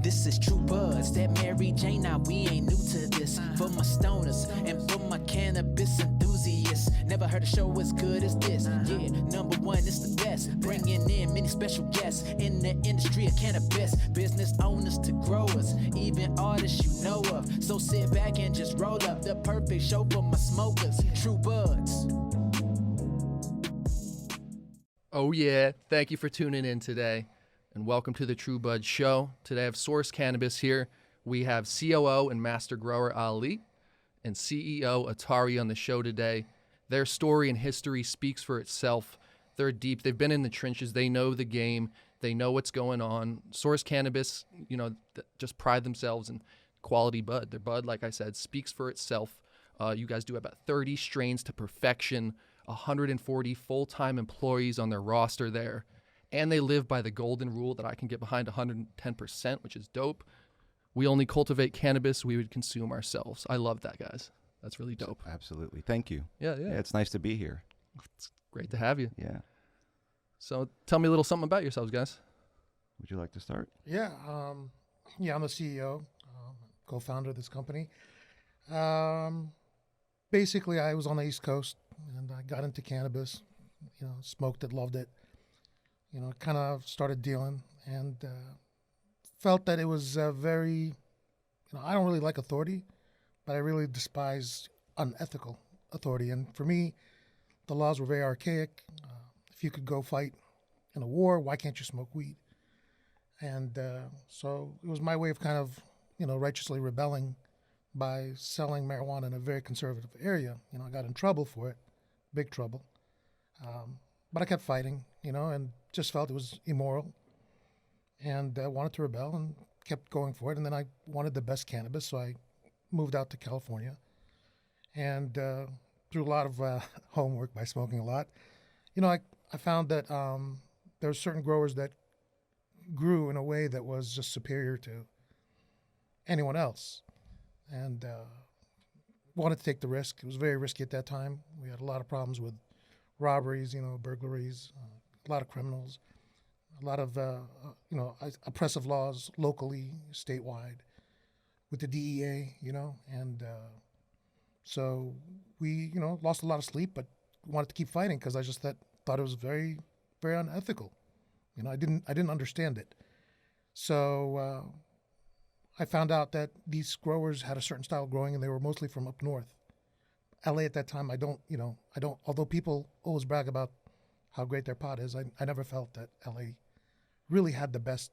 This is True Buds, that Mary Jane, now we ain't new to this. For my stoners and for my cannabis enthusiasts, never heard a show as good as this. Yeah, number one, it's the best. Bringing in many special guests in the industry of cannabis. Business owners to growers, even artists you know of. So sit back and just roll up the perfect show for my smokers. True Buds. Oh yeah, thank you for tuning in today, and welcome to the True Bud Show. Today I have Source Cannabis here. We have COO and Master Grower Ali and CEO Atari on the show today. Their story and history speaks for itself. They're deep. They've been in the trenches. They know the game. They know what's going on. Source Cannabis, just pride themselves in quality bud. Their bud, like I said, speaks for itself. You guys do about 30 strains to perfection. 140 full-time employees on their roster there, and they live by the golden rule that I can get behind 110%, which is dope. We only cultivate cannabis we would consume ourselves. I love that, guys. That's really dope. Absolutely. Thank you. Yeah. It's nice to be here. It's great to have you. Yeah. So tell me a little something about yourselves, guys. Would you like to start? Yeah, I'm the CEO, co-founder of this company. Basically, I was on the East Coast, and I got into cannabis, smoked it, loved it, kind of started dealing, and felt that it was very, I don't really like authority, but I really despise unethical authority. And for me, the laws were very archaic. If you could go fight in a war, why can't you smoke weed? And so it was my way of kind of, righteously rebelling by selling marijuana in a very conservative area. I got in trouble for it, big trouble. But I kept fighting, and just felt it was immoral, and wanted to rebel and kept going for it. And then I wanted the best cannabis, so I moved out to California, and through a lot of homework by smoking a lot, I found that there were certain growers that grew in a way that was just superior to anyone else. And wanted to take the risk. It was very risky at that time. We had a lot of problems with robberies, burglaries, a lot of criminals, a lot of, oppressive laws locally, statewide, with the DEA, and so we, lost a lot of sleep, but wanted to keep fighting because I just thought it was very, very unethical. I didn't understand it. So I found out that these growers had a certain style of growing, and they were mostly from up north. LA at that time, although people always brag about how great their pot is, I never felt that LA really had the best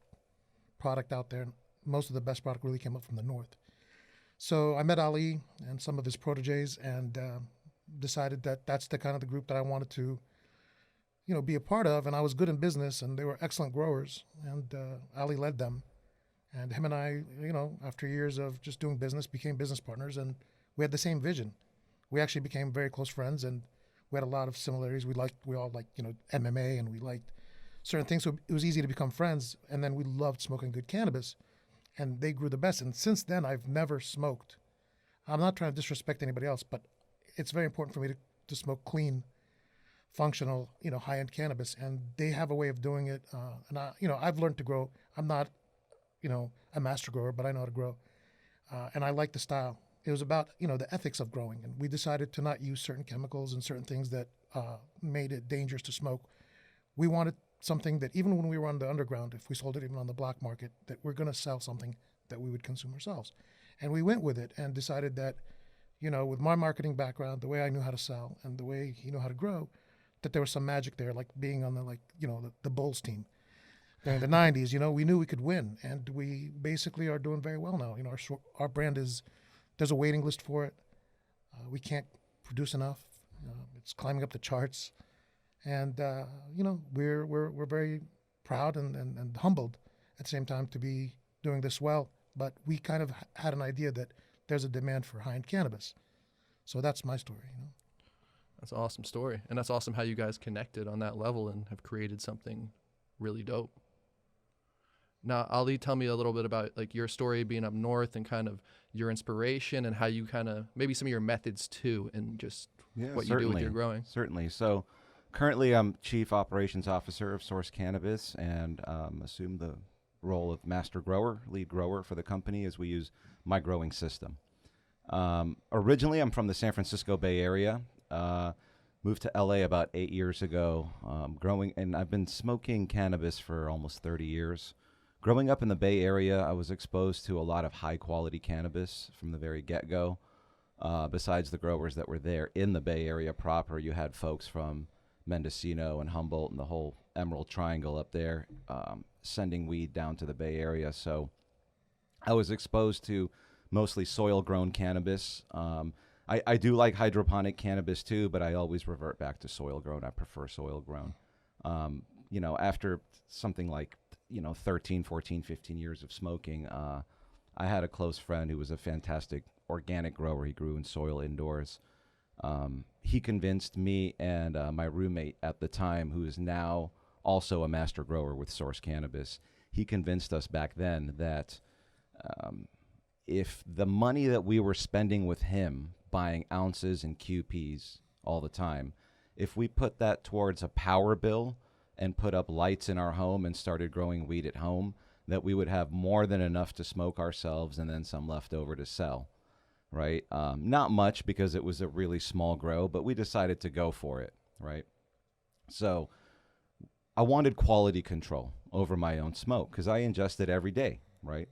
product out there. Most of the best product really came up from the north. So I met Ali and some of his proteges, and decided that that's the kind of the group that I wanted to, be a part of. And I was good in business, and they were excellent growers, and Ali led them. And him and I, after years of just doing business, became business partners, and we had the same vision. We actually became very close friends, and we had a lot of similarities. We all liked, MMA, and we liked certain things. So it was easy to become friends. And then we loved smoking good cannabis, and they grew the best. And since then, I've never smoked. I'm not trying to disrespect anybody else, but it's very important for me to smoke clean, functional, high-end cannabis. And they have a way of doing it. And I've learned to grow. I'm not a master grower, but I know how to grow. And I like the style. It was about, the ethics of growing. And we decided to not use certain chemicals and certain things that made it dangerous to smoke. We wanted something that even when we were on the underground, if we sold it even on the black market, that we're going to sell something that we would consume ourselves. And we went with it and decided that, with my marketing background, the way I knew how to sell and the way he knew how to grow, that there was some magic there, like being on the Bulls team. During the 90s, we knew we could win, and we basically are doing very well now. Our brand there's a waiting list for it. We can't produce enough. It's climbing up the charts, and we're very proud and humbled at the same time to be doing this well. But we kind of had an idea that there's a demand for high-end cannabis, so that's my story. That's an awesome story, and that's awesome how you guys connected on that level and have created something really dope. Now, Ali, tell me a little bit about your story being up north and kind of your inspiration and how you kind of, maybe some of your methods too, and just what you do with your growing. Certainly. So currently I'm Chief Operations Officer of Source Cannabis, and assume the role of master grower, lead grower for the company, as we use my growing system. Originally, I'm from the San Francisco Bay Area. Moved to LA about 8 years ago, growing, and I've been smoking cannabis for almost 30 years. Growing up in the Bay Area, I was exposed to a lot of high quality cannabis from the very get-go. Besides the growers that were there in the Bay Area proper, you had folks from Mendocino and Humboldt and the whole Emerald Triangle up there sending weed down to the Bay Area. So I was exposed to mostly soil-grown cannabis. I do like hydroponic cannabis too, but I always revert back to soil-grown. I prefer soil-grown. After something like, 13, 14, 15 years of smoking, I had a close friend who was a fantastic organic grower. He grew in soil indoors. He convinced me and my roommate at the time, who is now also a master grower with Source Cannabis, he convinced us back then that if the money that we were spending with him buying ounces and QPs all the time, if we put that towards a power bill and put up lights in our home and started growing weed at home, that we would have more than enough to smoke ourselves and then some left over to sell, right? Not much, because it was a really small grow, but we decided to go for it, right? So I wanted quality control over my own smoke because I ingest it every day, right?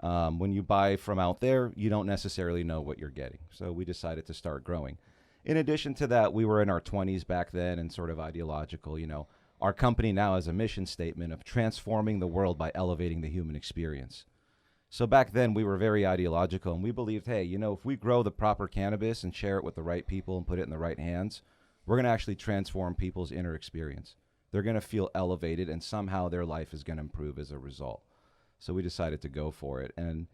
When you buy from out there, you don't necessarily know what you're getting. So we decided to start growing. In addition to that, we were in our 20s back then and sort of ideological. Our company now has a mission statement of transforming the world by elevating the human experience. So back then we were very ideological, and we believed, hey, if we grow the proper cannabis and share it with the right people and put it in the right hands, we're going to actually transform people's inner experience. They're going to feel elevated, and somehow their life is going to improve as a result. So we decided to go for it. And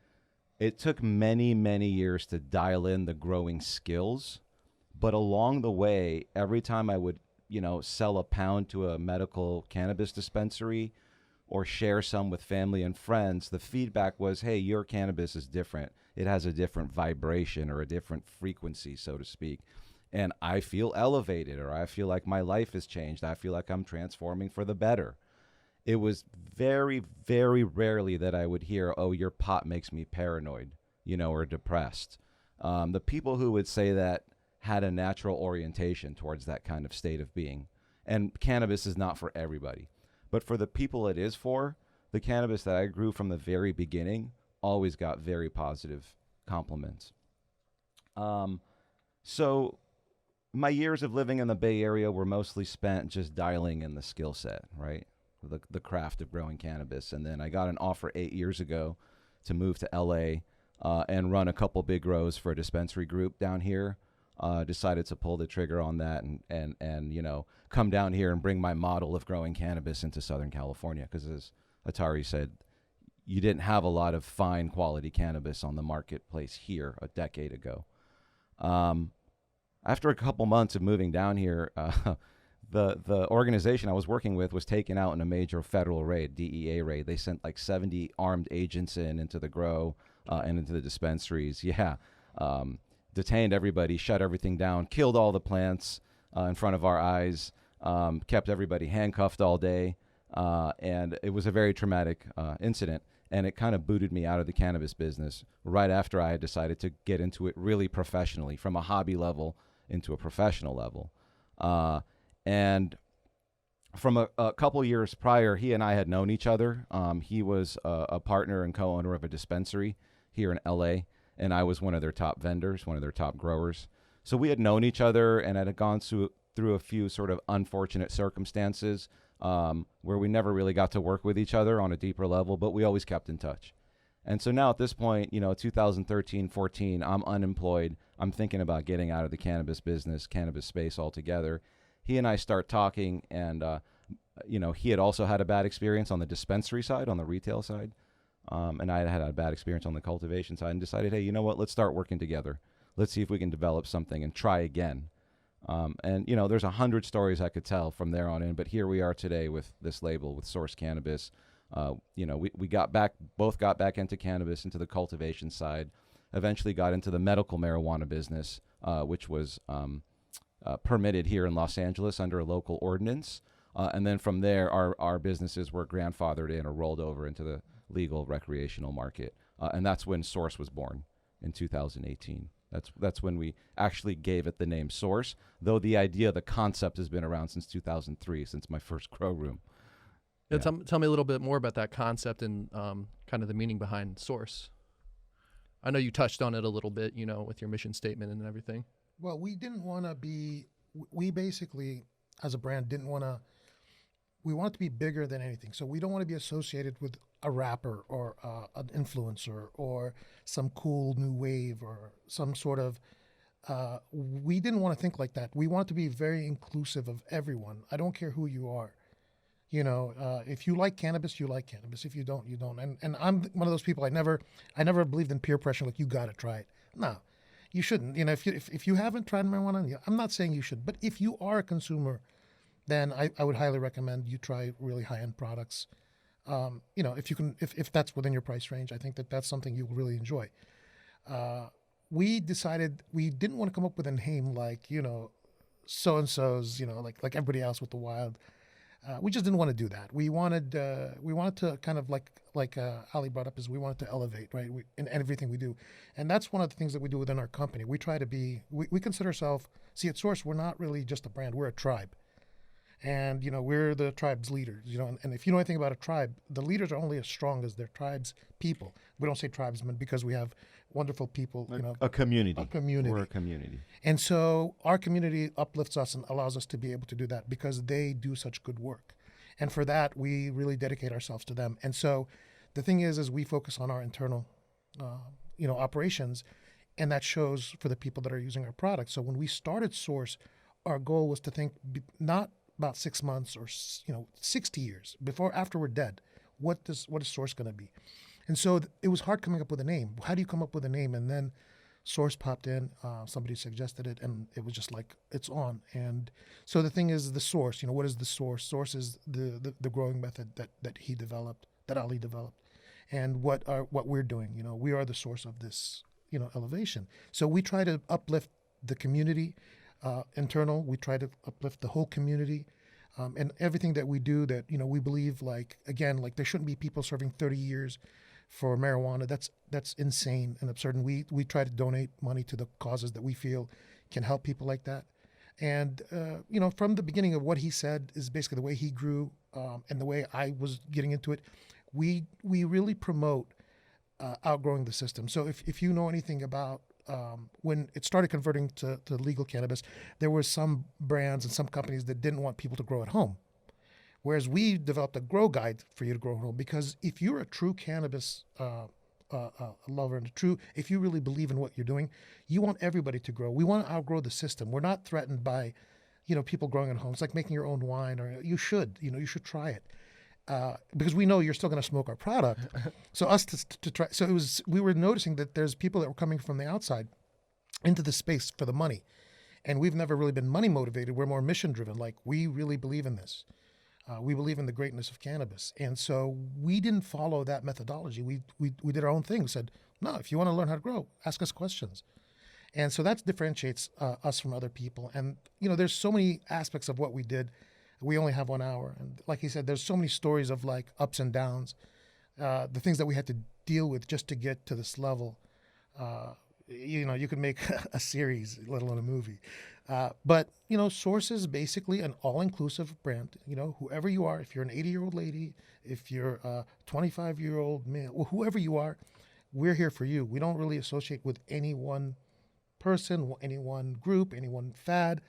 it took many, many years to dial in the growing skills. But along the way, every time I would, sell a pound to a medical cannabis dispensary or share some with family and friends, the feedback was, hey, your cannabis is different. It has a different vibration or a different frequency, so to speak. And I feel elevated, or I feel like my life has changed. I feel like I'm transforming for the better. It was very, very rarely that I would hear, oh, your pot makes me paranoid, or depressed. The people who would say that had a natural orientation towards that kind of state of being. And cannabis is not for everybody. But for the people it is for, the cannabis that I grew from the very beginning always got very positive compliments. So my years of living in the Bay Area were mostly spent just dialing in the skill set, right? The craft of growing cannabis. And then I got an offer 8 years ago to move to LA and run a couple big grows for a dispensary group down here. Decided to pull the trigger on that and come down here and bring my model of growing cannabis into Southern California, because as Atari said, you didn't have a lot of fine quality cannabis on the marketplace here a decade ago. After a couple months of moving down here, the organization I was working with was taken out in a major federal raid, DEA raid. They sent like 70 armed agents into the grow and into the dispensaries. Yeah. Detained everybody, shut everything down, killed all the plants in front of our eyes, kept everybody handcuffed all day. And it was a very traumatic incident. And it kind of booted me out of the cannabis business right after I had decided to get into it really professionally, from a hobby level into a professional level. And from a couple years prior, he and I had known each other. He was a partner and co-owner of a dispensary here in LA, and I was one of their top vendors, one of their top growers. So we had known each other and had gone through a few sort of unfortunate circumstances where we never really got to work with each other on a deeper level, but we always kept in touch. And so now at this point, 2013, 14, I'm unemployed. I'm thinking about getting out of the cannabis business, cannabis space altogether. He and I start talking, and, he had also had a bad experience on the dispensary side, on the retail side. And I had a bad experience on the cultivation side, and decided, hey, you know what? Let's start working together. Let's see if we can develop something and try again. There's 100 stories I could tell from there on in, but here we are today with this label, with Source Cannabis. We both got back into cannabis, into the cultivation side, eventually got into the medical marijuana business, which was permitted here in Los Angeles under a local ordinance. And then from there, our businesses were grandfathered in or rolled over into the legal recreational market. And that's when Source was born in 2018. That's when we actually gave it the name Source, though the idea, the concept has been around since 2003, since my first grow room. Yeah. Tell me a little bit more about that concept and kind of the meaning behind Source. I know you touched on it a little bit, with your mission statement and everything. Well, we didn't want to be, we basically, as a brand, we want to be bigger than anything. So we don't want to be associated with a rapper or an influencer or some cool new wave or some sort of, we didn't want to think like that. We want to be very inclusive of everyone. I don't care who you are. If you like cannabis, you like cannabis. If you don't, you don't. And I'm one of those people. I never believed in peer pressure. Like, you got to try it. No, you shouldn't. If you haven't tried marijuana, I'm not saying you should. But if you are a consumer, then I would highly recommend you try really high end products. If you can, if that's within your price range, I think that's something you'll really enjoy. We decided we didn't want to come up with a name like so and so's like everybody else with the wild. We just didn't want to do that. We wanted to kind of like Ali brought up, is we wanted to elevate, right, in everything we do. And that's one of the things that we do within our company. We try to be, we consider ourselves, at Source, we're not really just a brand, we're a tribe. And, we're the tribe's leaders, and if you know anything about a tribe, the leaders are only as strong as their tribe's people. We don't say tribesmen because we have wonderful people, A community. A community. We're a community. And so our community uplifts us and allows us to be able to do that because they do such good work. And for that, we really dedicate ourselves to them. And so the thing is we focus on our internal, operations, and that shows for the people that are using our product. So when we started Source, our goal was to think not about 6 months or 60 years after we're dead. What is Source going to be? And so it was hard coming up with a name. How do you come up with a name? And then Source popped in. Somebody suggested it, and it was just like, it's on. And so the thing is, the Source. What is the Source? Source is the growing method that he developed, that Ali developed, and what we're doing. We are the source of this elevation. So we try to uplift the community. Internal, we try to uplift the whole community, and everything that we do that we believe, like there shouldn't be people serving 30 years for marijuana. That's insane and absurd. And we try to donate money to the causes that we feel can help people like that. And from the beginning of what he said is basically the way he grew, and the way I was getting into it. We really promote outgrowing the system. So if you know anything about when it started converting to legal cannabis, there were some brands and some companies that didn't want people to grow at home. Whereas we developed a grow guide for you to grow at home, because if you're a true cannabis lover and if you really believe in what you're doing, you want everybody to grow. We want to outgrow the system. We're not threatened by, people growing at home. It's like making your own wine, or you should try it. Because we know you're still going to smoke our product. So us to try. So we were noticing that there's people that were coming from the outside into the space for the money. And we've never really been money motivated. We're more mission driven. Like, we really believe in this. We believe in the greatness of cannabis. And so we didn't follow that methodology. We did our own thing. We said, no, if you want to learn how to grow, ask us questions. And so that differentiates us from other people. And, there's so many aspects of what we did. We only have 1 hour. And like he said, there's so many stories of like ups and downs, the things that we had to deal with just to get to this level. You could make a series, let alone a movie. But Source is basically an all-inclusive brand. Whoever you are, if you're an 80-year-old lady, if you're a 25-year-old male, or whoever you are, we're here for you. We don't really associate with any one person, any one group, any one fad.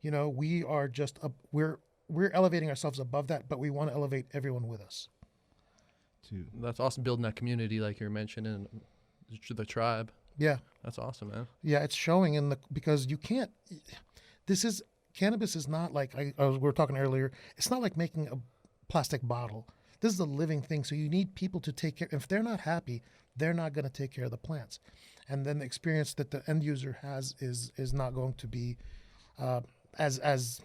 We are just we're elevating ourselves above that, but we want to elevate everyone with us. That's awesome, building that community like you're mentioning, the tribe. Yeah. That's awesome, man. Yeah, it's showing because you can't, cannabis is not like, we were talking earlier, it's not like making a plastic bottle. This is a living thing, so you need people to take care. If they're not happy, they're not going to take care of the plants. And then the experience that the end user has is not going to be as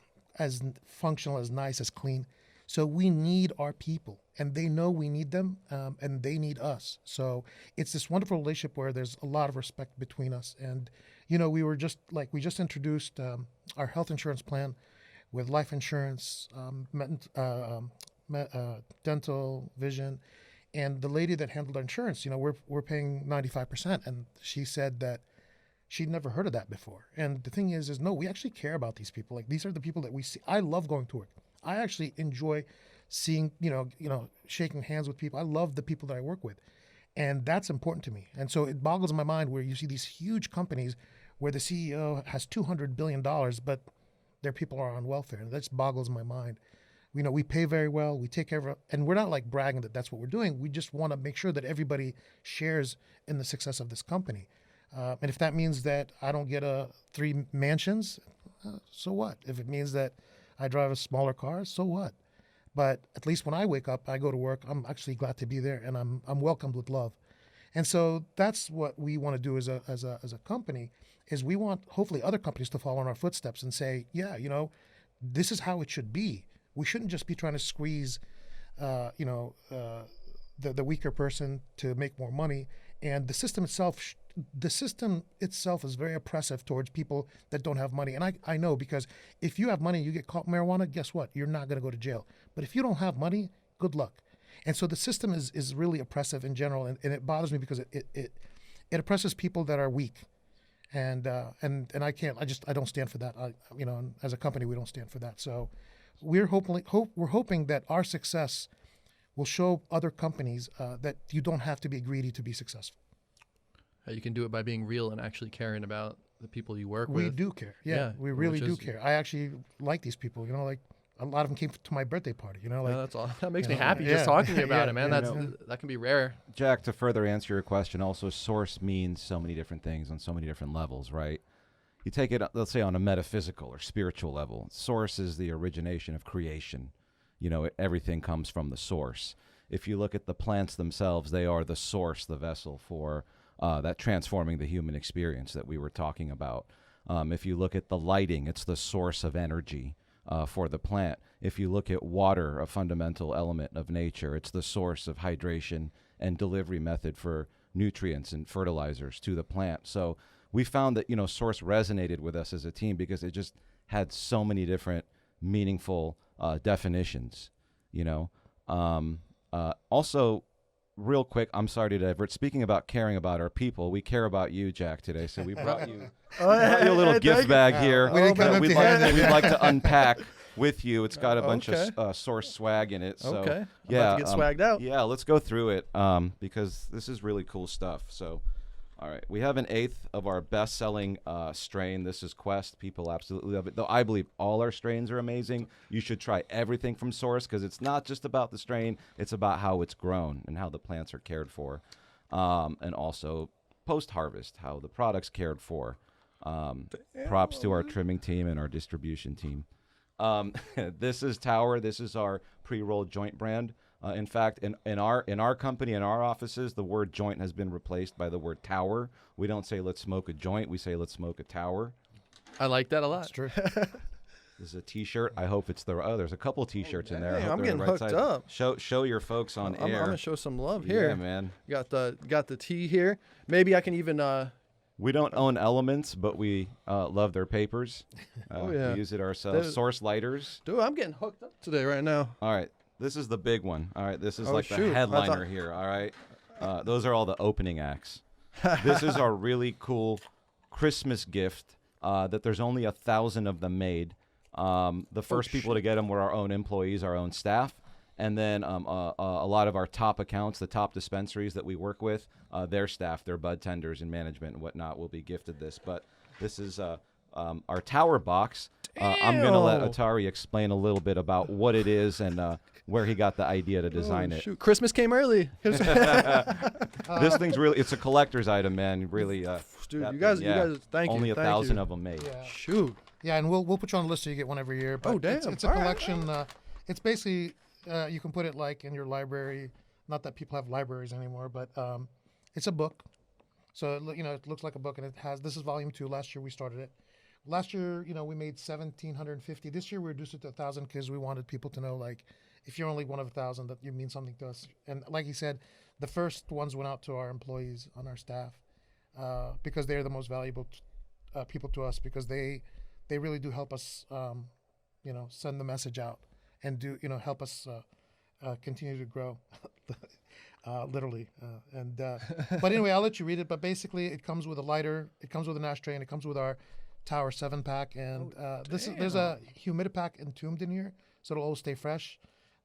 functional, as nice, as clean. So we need our people, and they know we need them, and they need us. So it's this wonderful relationship where there's a lot of respect between us. And we just introduced our health insurance plan. with life insurance, dental, vision. And the lady that handled our insurance, we're paying 95%. And she said that she'd never heard of that before. And the thing is no, we actually care about these people. Like, these are the people that we see. I love going to work. I actually enjoy seeing, shaking hands with people. I love the people that I work with. And that's important to me. And so it boggles my mind where you see these huge companies where the CEO has $200 billion, but their people are on welfare. And that just boggles my mind. We pay very well. We take care of, and we're not like bragging that that's what we're doing. We just want to make sure that everybody shares in the success of this company. And if that means that I don't get 3 mansions, so what? If it means that I drive a smaller car, so what? But at least when I wake up, I go to work, I'm actually glad to be there, and I'm welcomed with love. And so that's what we want to do as a company, is we want hopefully other companies to follow in our footsteps and say, yeah, this is how it should be. We shouldn't just be trying to squeeze, the weaker person to make more money. And the system itself is very oppressive towards people that don't have money. And I know, because if you have money, you get caught marijuana, guess what? You're not going to go to jail. But if you don't have money, good luck. And so the system is really oppressive in general. And it bothers me because it oppresses people that are weak. And I don't stand for that. As a company, we don't stand for that. So we're hoping that our success will show other companies that you don't have to be greedy to be successful. You can do it by being real and actually caring about the people you work with. We do care. Yeah, we really do care. I actually like these people. Like a lot of them came to my birthday party. That's all. That makes me happy just talking about it, man. That can be rare. Jack, to further answer your question, also Source means so many different things on so many different levels, right? You take it, let's say, on a metaphysical or spiritual level. Source is the origination of creation. Everything comes from the source. If you look at the plants themselves, they are the source, the vessel for that transforming the human experience that we were talking about. If you look at the lighting, it's the source of energy for the plant. If you look at water, a fundamental element of nature, it's the source of hydration and delivery method for nutrients and fertilizers to the plant. So we found that, Source resonated with us as a team because it just had so many different meaningful definitions, Also, real quick, I'm sorry to divert. Speaking about caring about our people, we care about you, Jack, today. So we brought you a little gift bag here that we'd like to unpack with you. It's got a bunch of Source swag in it. So, okay. Yeah, I'm about to get swagged out. Yeah, let's go through it because this is really cool stuff. So, all right, we have an 1/8 of our best-selling strain. This is Quest. People absolutely love it. Though I believe all our strains are amazing. You should try everything from Source because it's not just about the strain. It's about how it's grown and how the plants are cared for. And also post-harvest, how the product's cared for. Props to our trimming team and our distribution team. This is Tower. This is our pre-rolled joint brand. In fact, in our company, in our offices, the word joint has been replaced by the word tower. We don't say let's smoke a joint. We say let's smoke a tower. I like that a lot. That's true. This is a T-shirt. I hope it's there's a couple T-shirts in there. I hope I'm they're getting the right hooked size. up. Show your folks on I'm air. gonna show some love here. Yeah, man. Got the tea here. Maybe I can even. We don't own Elements, but we love their papers. Oh yeah. We use it ourselves. Source lighters. Dude, I'm getting hooked up today right now. All right. This is the big one. All right. This is Oh, like shoot. the headliner here. All right. Those are all the opening acts. This is our really cool Christmas gift that there's only 1,000 of them made. The first people to get them were our own employees, our own staff. And then a lot of our top accounts, the top dispensaries that we work with, their staff, their bud tenders and management and whatnot will be gifted this. But this is our Tower box. I'm going to let Atari explain a little bit about what it is and where he got the idea to design it. Shoot. Christmas came early. This thing's really, it's a collector's item, man. Really, dude, you guys, thank you. Only 1,000 of them made. Yeah. Shoot. Yeah, and we'll put you on the list so you get one every year. But damn. It's a collection. It's basically, you can put it like in your library. Not that people have libraries anymore, but it's a book. So, it looks like a book, and this is volume 2. Last year we started it. Last year, we made 1,750. This year we reduced it to 1,000 because we wanted people to know, like, if you're only one of 1,000, that you mean something to us. And like he said, the first ones went out to our employees on our staff because they're the most valuable people to us because they really do help us send the message out and do, help us continue to grow, literally. But anyway, I'll let you read it. But basically, it comes with a lighter, it comes with an ashtray, and it comes with our Tower 7-pack. And there's a humidipack entombed in here, so it'll always stay fresh.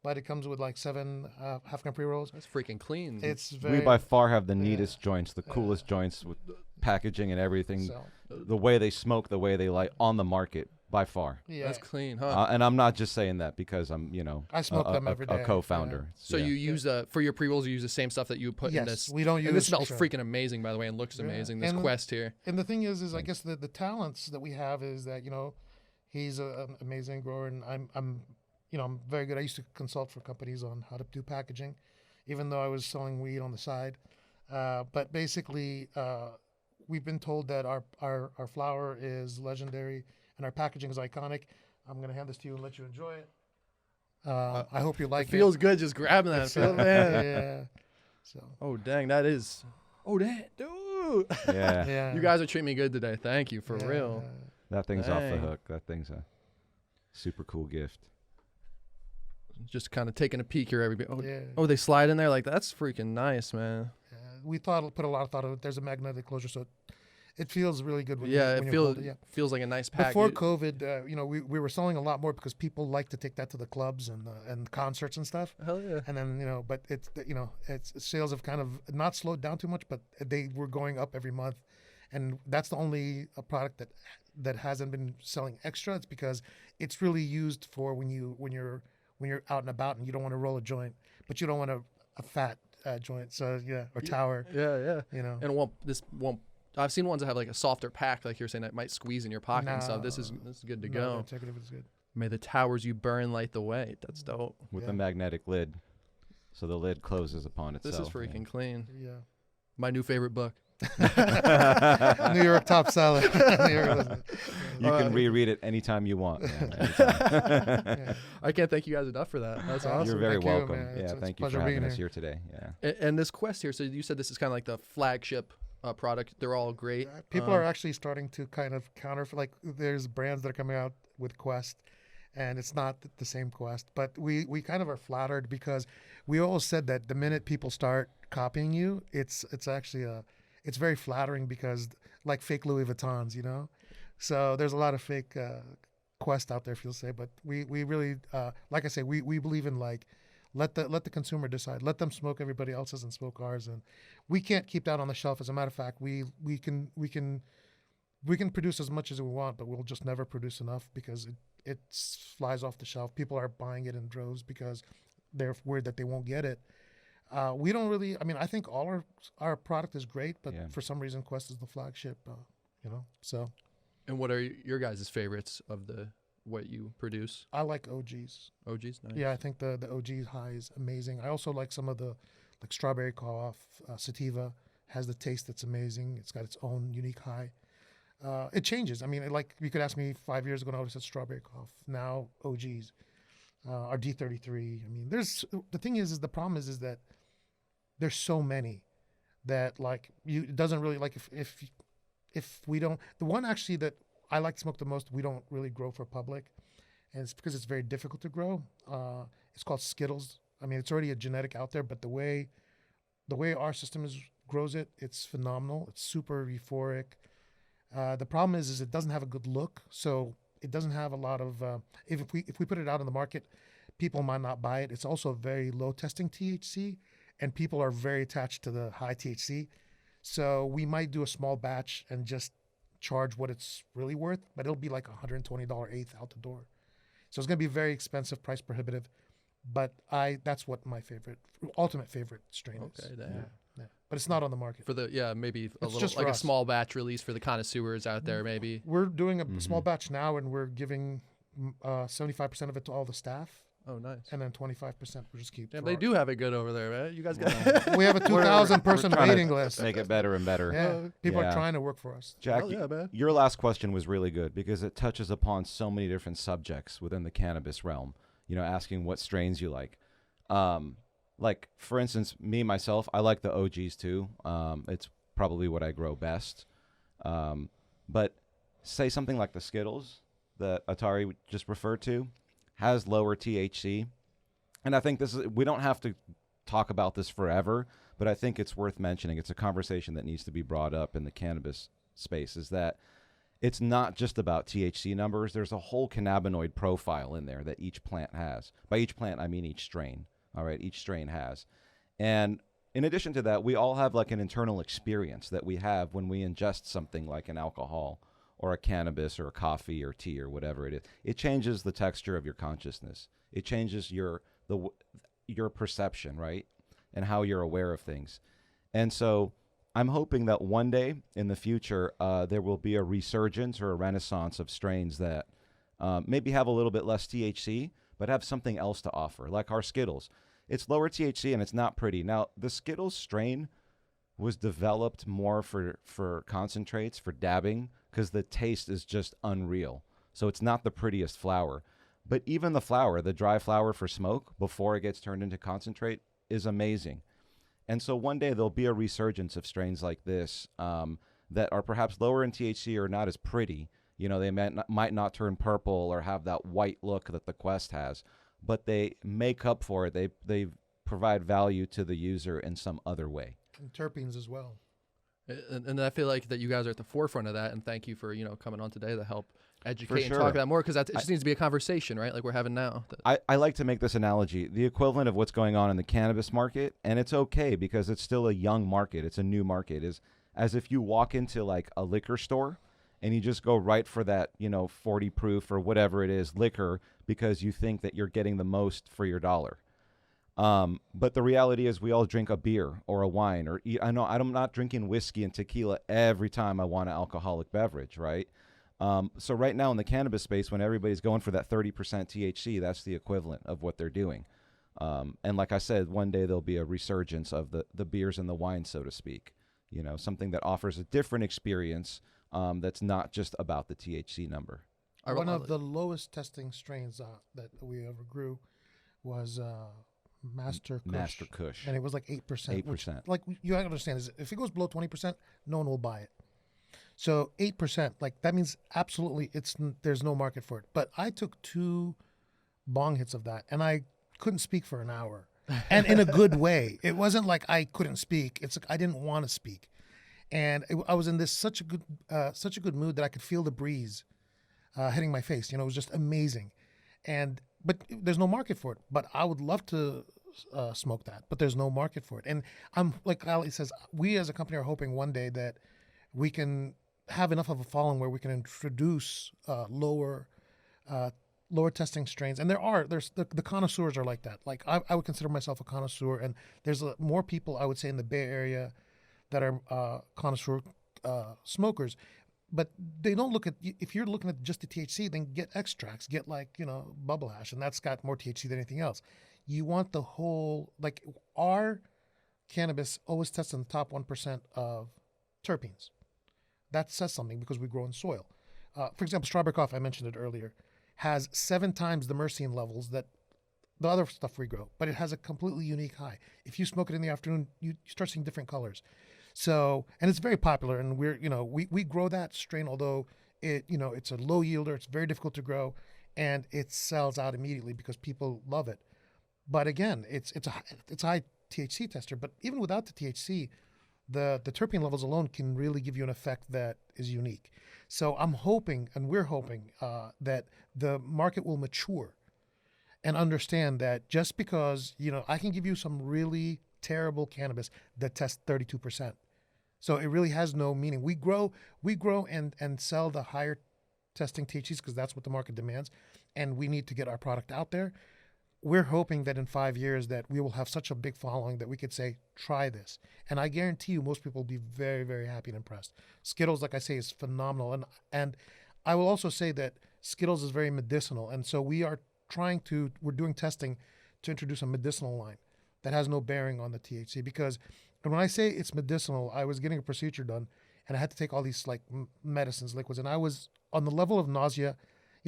But it comes with like 7 half-gram pre-rolls. That's freaking clean. It's very. We by far have the neatest joints, the coolest joints with packaging and everything. So, The way they smoke, the way they light on the market, by far. yeah. That's clean, huh? And I'm not just saying that because I'm, I smoke them every day. a co-founder. So you use for your pre-rolls, you use the same stuff that you put in this. Yes, we don't use. And this smells extra. freaking amazing, by the way, and looks amazing. This And- Quest here. And the thing is I guess the talents that we have is that he's an amazing grower, and I'm very good. I used to consult for companies on how to do packaging, even though I was selling weed on the side. But basically, we've been told that our flower is legendary and our packaging is iconic. I'm going to hand this to you and let you enjoy it. I hope you like it. Feels good just grabbing that. Man. Yeah. So. Oh, dang, that is. Oh, that, dude. Yeah. Yeah. You guys are treating me good today. Thank you, for Yeah. real. That thing's off the Dang. hook. That thing's a super cool gift. Just kind of taking a peek here, everybody. Oh, Yeah. oh, they slide in there like that's freaking nice, man. We put a lot of thought into it. There's a magnetic closure, so it feels really good when Yeah, you, when it you hold it. Yeah. feels like a nice pack. Before COVID, we were selling a lot more because people like to take that to the clubs and concerts and stuff. Hell yeah. And then but it's sales have kind of not slowed down too much, but they were going up every month, and that's the only product that hasn't been selling extra. It's because it's really used for when you're out and about and you don't want to roll a joint, but you don't want a fat joint. So or tower. Yeah. And And this won't. I've seen ones that have like a softer pack, like you're saying, that might squeeze in your pocket and stuff. This is good to no, go. the integrity of it is good. May the towers you burn light the way. That's dope. With Yeah. a magnetic lid. So the lid closes upon itself. This is freaking clean. Yeah. My new favorite book. New York top seller. New York, You can reread it anytime you want, man. Anytime. yeah. I can't thank you guys enough for that. That's awesome. You're very Thank you, welcome. man. Yeah, It's a thank you for pleasure having being us here. here today. Yeah. And this Quest here, so you said this is kind of like the flagship product. They're all great. People are actually starting to kind of counter, like there's brands that are coming out with Quest, and it's not the same Quest. But we kind of are flattered because we always said that the minute people start copying you, it's actually it's very flattering because like fake Louis Vuittons, So there's a lot of fake Quest out there, if you'll say. But we really, like I say, we believe in like let the consumer decide. Let them smoke everybody else's and smoke ours, and we can't keep that on the shelf. As a matter of fact, we can produce as much as we want, but we'll just never produce enough because it flies off the shelf. People are buying it in droves because they're worried that they won't get it. We don't really. I mean, I think all our product is great, but for some reason, Quest is the flagship. So. And what are your guys' favorites of what you produce? I like OGs. OGs, nice. Yeah, I think the OG high is amazing. I also like some of the like strawberry cough, sativa has the taste that's amazing. It's got its own unique high. It changes. I mean, like you could ask me 5 years ago, and I would have said strawberry cough. Now OGs, our D33. I mean, the thing is the problem is that there's so many that like it doesn't really like if we don't, the one actually that I like to smoke the most, we don't really grow for public, and it's because it's very difficult to grow. It's called Skittles. I mean, it's already a genetic out there, but the way our system grows it, it's phenomenal. It's super euphoric. The problem is it doesn't have a good look, so it doesn't have a lot of. If we put it out on the market, people might not buy it. It's also very low testing THC, and people are very attached to the high THC. So we might do a small batch and just charge what it's really worth, but it'll be like $120 eighth out the door. So it's going to be very expensive, price prohibitive. But that's what my ultimate favorite strain is. Okay, damn. Yeah. But it's not on the market. For maybe a It's little just like for a us. small batch release for the connoisseurs out there, maybe. We're doing a small batch now, and we're giving 75% of it to all the staff, Oh, nice. and then 25% we just keep. Damn, for they our- do have it good over there, man. You guys got. We have a 2,000 person trying to waiting list. Make it better and better. Yeah, people Yeah. are trying to work for us. Jack, Hell yeah, man. your last question was really good because it touches upon so many different subjects within the cannabis realm. Asking what strains you like. Like, for instance, myself, I like the OGs too. It's probably what I grow best. But say something like the Skittles. that Atari just referred to has lower THC. And I think we don't have to talk about this forever, but I think it's worth mentioning. It's a conversation that needs to be brought up in the cannabis space, is that it's not just about THC numbers. There's a whole cannabinoid profile in there that each plant has. By each plant, I mean each strain. All right, each strain has. And in addition to that, we all have like an internal experience that we have when we ingest something like an alcohol or a cannabis or a coffee or tea or whatever it is. It changes the texture of your consciousness. It changes your perception, right? And how you're aware of things. And so I'm hoping that one day in the future, there will be a resurgence or a renaissance of strains that maybe have a little bit less THC, but have something else to offer, like our Skittles. It's lower THC and it's not pretty. Now, the Skittles strain was developed more for concentrates, for dabbing, because the taste is just unreal. So it's not the prettiest flower. But even the flower, the dry flower for smoke, before it gets turned into concentrate, is amazing. And so one day there'll be a resurgence of strains like this that are perhaps lower in THC or not as pretty. You know, they might not turn purple or have that white look that the Quest has, but they make up for it. They provide value to the user in some other way. And terpenes as well. And I feel like that you guys are at the forefront of that, and thank you for coming on today to help educate and sure. talk about more, because it just needs to be a conversation, right? Like we're having now. I like to make this analogy, the equivalent of what's going on in the cannabis market, and it's okay because it's still a young market. It's a new market. Is as if you walk into like a liquor store and you just go right for that 40 proof or whatever it is liquor because you think that you're getting the most for your dollar. But the reality is we all drink a beer or a wine or eat. I know I'm not drinking whiskey and tequila every time I want an alcoholic beverage, right? So right now in the cannabis space, when everybody's going for that 30% THC, that's the equivalent of what they're doing. And like I said, one day there'll be a resurgence of the beers and the wine, so to speak, something that offers a different experience that's not just about the THC number. One of the lowest testing strains that we ever grew was Master Kush. And it was like 8%. 8%. Like you have to understand, is if it goes below 20%, no one will buy it. So 8%, like that means absolutely there's no market for it. But I took 2 bong hits of that, and I couldn't speak for an hour, and in a good way. It wasn't like I couldn't speak. It's like I didn't want to speak, and I was in such a good mood that I could feel the breeze hitting my face. It was just amazing, but there's no market for it. But I would love to smoke that, but there's no market for it. And I'm like Ali says, we as a company are hoping one day that we can have enough of a following where we can introduce lower testing strains. And there's the connoisseurs are like that. Like I would consider myself a connoisseur, and there's more people I would say in the Bay Area that are connoisseur smokers. But they don't look at, if you're looking at just the THC, then get extracts, get bubble hash, and that's got more THC than anything else. You want the whole, like our cannabis always tests in the top 1% of terpenes. That says something because we grow in soil. For example, strawberry coffee, I mentioned it earlier, has 7 times the myrcene levels that the other stuff we grow, but it has a completely unique high. If you smoke it in the afternoon, you start seeing different colors. So, and it's very popular, and we grow that strain, although it's a low yielder, it's very difficult to grow, and it sells out immediately because people love it. But again, it's a high THC tester, but even without the THC, the terpene levels alone can really give you an effect that is unique. So I'm hoping, and we're hoping, that the market will mature and understand that just because, I can give you some really terrible cannabis that tests 32%. So it really has no meaning. We grow and sell the higher testing THCs because that's what the market demands, and we need to get our product out there. We're hoping that in 5 years that we will have such a big following that we could say, try this. And I guarantee you most people will be very, very happy and impressed. Skittles, like I say, is phenomenal. And I will also say that Skittles is very medicinal. And so we're doing testing to introduce a medicinal line that has no bearing on the THC. Because when I say it's medicinal, I was getting a procedure done and I had to take all these medicines, liquids. And I was on the level of nausea.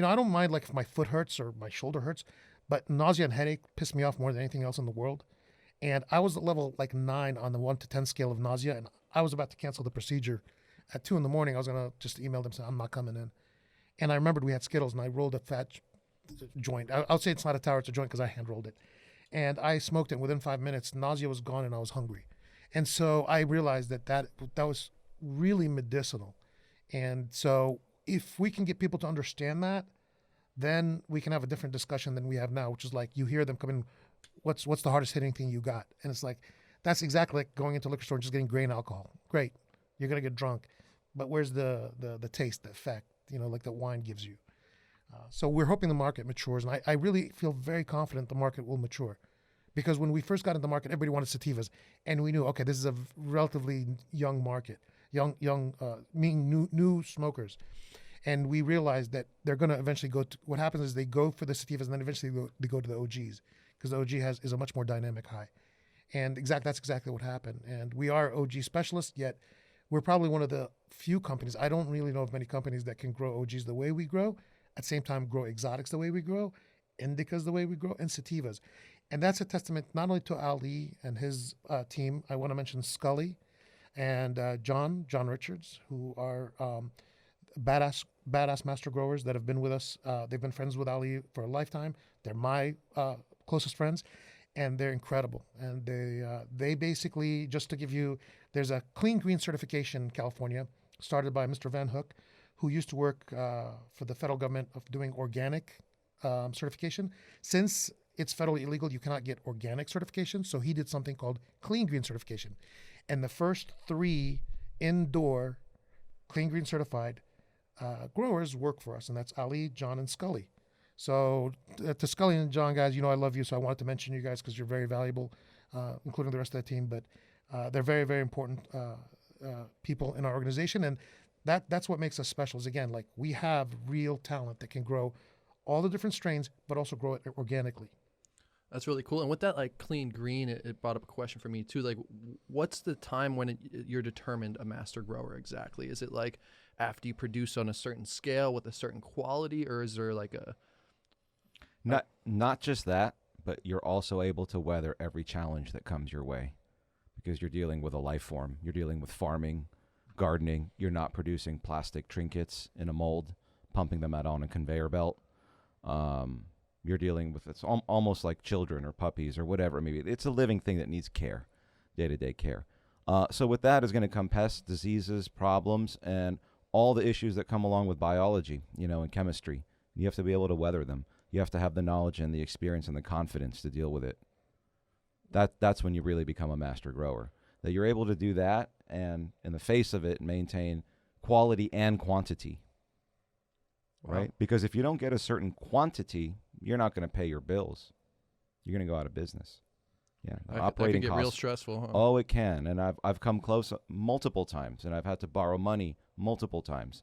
I don't mind if my foot hurts or my shoulder hurts, but nausea and headache pissed me off more than anything else in the world. And I was at level 9 on the 1 to 10 scale of nausea. And I was about to cancel the procedure at 2 a.m. I was going to just email them saying, I'm not coming in. And I remembered we had Skittles, and I rolled a fat joint. I'll say it's not a tower, it's a joint because I hand rolled it. And I smoked it. And within 5 minutes, nausea was gone, and I was hungry. And so I realized that was really medicinal. And so if we can get people to understand that, then we can have a different discussion than we have now, which is like you hear them come in, what's the hardest hitting thing you got? And it's like, that's exactly like going into a liquor store and just getting grain alcohol. Great, you're gonna get drunk, but where's the taste, the effect, like the wine gives you? So we're hoping the market matures, and I really feel very confident the market will mature. Because when we first got into the market, everybody wanted sativas, and we knew, okay, this is a relatively young market, meaning new smokers. And we realized that they're going to eventually go to, what happens is they go for the sativas, and then eventually they go to the OGs, because the OG is a much more dynamic high. And that's exactly what happened. And we are OG specialists, yet we're probably one of the few companies, I don't really know of many companies that can grow OGs the way we grow, at the same time grow exotics the way we grow, indicas the way we grow, and sativas. And that's a testament not only to Ali and his team. I want to mention Scully and John Richards, who are badass master growers that have been with us. They've been friends with Ali for a lifetime. They're my closest friends, and they're incredible. And they basically, just to give you, there's a clean green certification in California started by Mr. Van Hook, who used to work for the federal government of doing organic certification. Since it's federally illegal, you cannot get organic certification. So he did something called clean green certification. And the first 3 indoor clean green certified growers work for us. And that's Ali, John, and Scully. So to Scully and John, guys, I love you. So I wanted to mention you guys because you're very valuable, including the rest of the team. But they're very, very important people in our organization. And that's what makes us special is, again, like we have real talent that can grow all the different strains, but also grow it organically. That's really cool. And with that, like clean green, it brought up a question for me too. Like, what's the time when you're determined a master grower exactly? Is it like after you produce on a certain scale with a certain quality, or is there like not just that, but you're also able to weather every challenge that comes your way, because you're dealing with a life form. You're dealing with farming, gardening. You're not producing plastic trinkets in a mold, pumping them out on a conveyor belt. You're dealing with, it's almost like children or puppies or whatever. Maybe it's a living thing that needs care, day-to-day care. So with that is going to come pests, diseases, problems, and all the issues that come along with biology, and chemistry. You have to be able to weather them. You have to have the knowledge and the experience and the confidence to deal with it. That's when you really become a master grower. That you're able to do that and in the face of it maintain quality and quantity. Wow. Right? Because if you don't get a certain quantity, you're not going to pay your bills. You're going to go out of business. Yeah, that operating can get costs. real stressful. Huh? Oh, it can, and I've come close multiple times, and I've had to borrow money multiple times.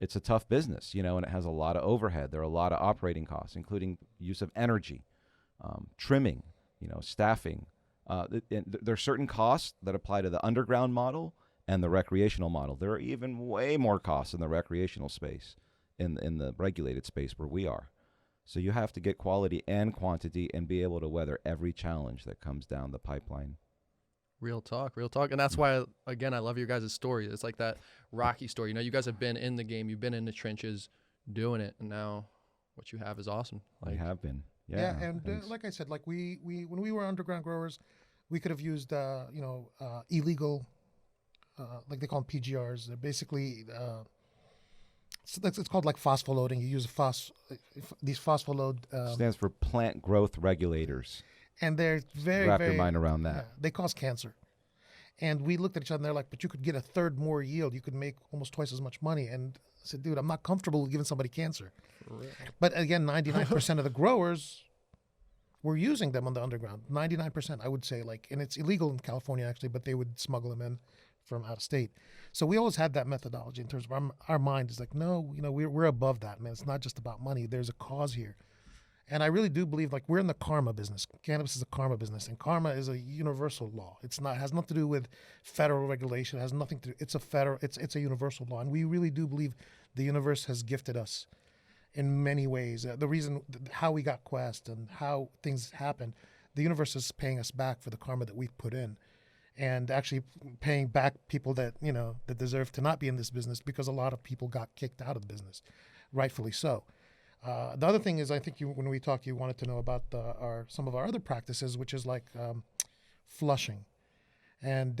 It's a tough business, and it has a lot of overhead. There are a lot of operating costs, including use of energy, trimming, staffing. There are certain costs that apply to the underground model and the recreational model. There are even way more costs in the recreational space, in the regulated space where we are. So you have to get quality and quantity and be able to weather every challenge that comes down the pipeline. Real talk. And that's why, again, I love your guys' story. It's like that Rocky story. You guys have been in the game. You've been in the trenches doing it. And now what you have is awesome. We have been. Yeah. And like I said, like we when we were underground growers, we could have used, illegal, like they call them PGRs. They're basically, it's called like phospholoading. You use these phosphoload. Stands for plant growth regulators. And they're very, wrap your mind around that. They cause cancer. And we looked at each other and they're like, but you could get a third more yield. You could make almost twice as much money. And I said, dude, I'm not comfortable giving somebody cancer. But again, 99% of the growers were using them on the underground. 99%, I would say. And it's illegal in California, actually, but they would smuggle them in from out of state. So we always had that methodology in terms of our mind is like, no, we're above that, man. It's not just about money. There's a cause here. And I really do believe we're in the karma business. Cannabis is a karma business, and karma is a universal law. It has nothing to do with federal regulation. It has nothing to do. It's a universal law, and we really do believe the universe has gifted us in many ways. The reason how we got Quest and how things happen, the universe is paying us back for the karma that we've put in. and actually paying back people that, that deserve to not be in this business, because a lot of people got kicked out of the business, rightfully so. The other thing is, I think when we talked, you wanted to know about some of our other practices, which is like flushing. And,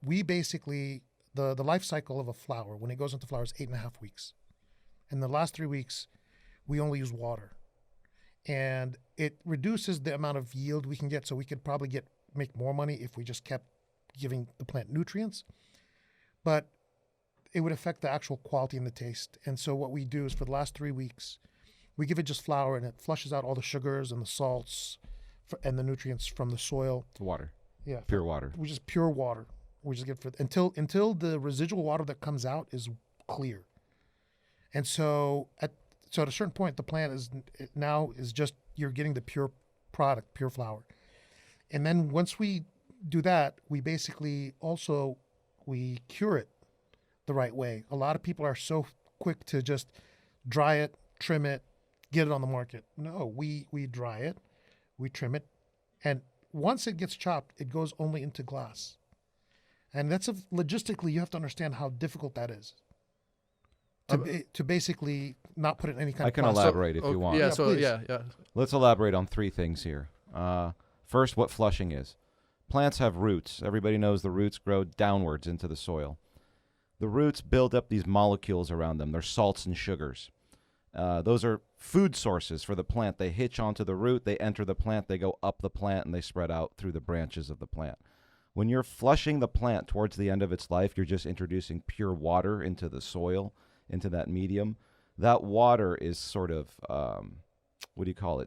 we basically, the life cycle of a flower, when it goes into flower, is 8.5 weeks. In the last 3 weeks, we only use water. And it reduces the amount of yield we can get. So we could probably make more money if we just kept giving the plant nutrients. But it would affect the actual quality and the taste. And so what we do is, for the last 3 weeks, we give it just flour, and it flushes out all the sugars and the salts and the nutrients from the soil. Water. Yeah. Pure water. We just pure water. We just get until the residual water that comes out is clear. And so at a certain point, the plant is just, you're getting the pure product, pure flower. And then once we do that, we basically we cure it the right way. A lot of people are so quick to just dry it, trim it, get it on the market. No, we dry it, we trim it, and once it gets chopped, it goes only into glass. And that's logistically, you have to understand how difficult that is. To basically not put it in any kind I of can plastic. elaborate if you want. Yeah, Yeah, so please. yeah. Let's elaborate on 3 things here. First, what flushing is. Plants have roots. Everybody knows the roots grow downwards into the soil. The roots build up these molecules around them. They're salts and sugars. Those are food sources for the plant. They hitch onto the root, they enter the plant, they go up the plant, and they spread out through the branches of the plant. When you're flushing the plant towards the end of its life, you're just introducing pure water into the soil, into that medium. That water is sort of,